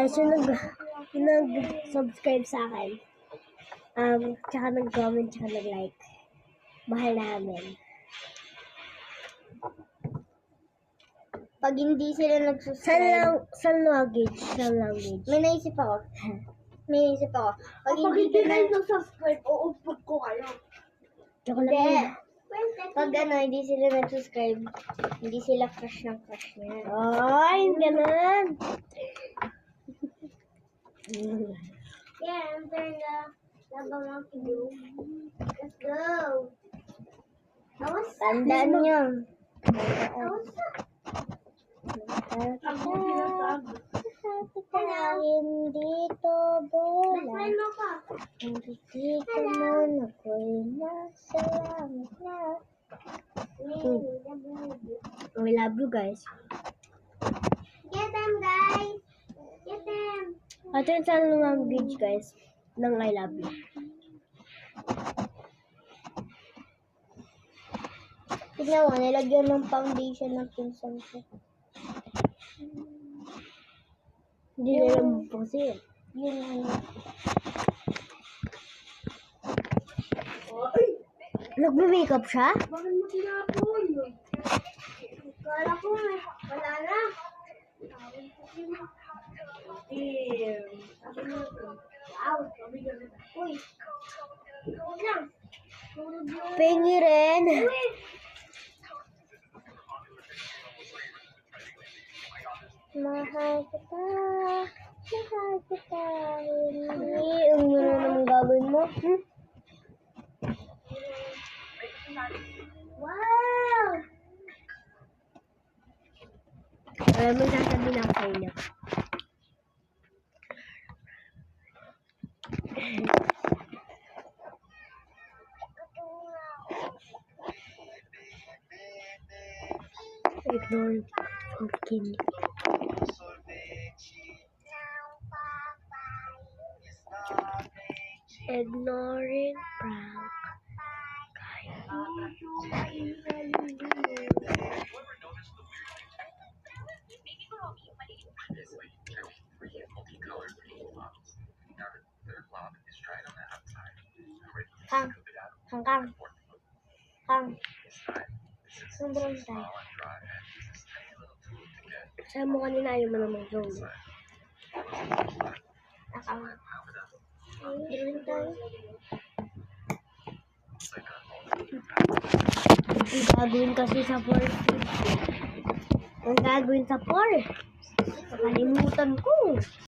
guys, yung nag-subscribe sa akin, tsaka nag-comment, tsaka nag-like. Mahal namin. Pag hindi sila nag-subscribe, Sun language. may naisip ako. Pag hindi sila nag-subscribe, uupog ko kayo. Tsaka lang. Pag hindi sila nag-subscribe, hindi sila crush ng crush niya. Ay, ganun. Yeah, I'm turn the monkey do. Let's go. Tandaan nyo. Dito bola. Hindi ka man ako'y nasa langit na. I love you guys. Get them, guys. Get them. Ito yung sun language guys. Ng I love you. Tignan mo, nilagyan ng foundation ng pinsan ko. Hindi na lang po kasi. Yun ano. Nagme-makeup siya? Bakit mo tinapon? Kala ko wala na. Uy. Huwag lang. Pengi rin. Mahal kita. Hindi, ano naman gagawin mo? Wow! Alam mo, sasabihin ako sa inyo. Ignore pumpkin. Ignoring prank. Kang. Sobrang tayo. Sabi mo kanina ayaw mo na mag-zoom. Drawing tayo. Ang gagawin kasi sa 4. Ang gagawin sa 4. Nakalimutan ko.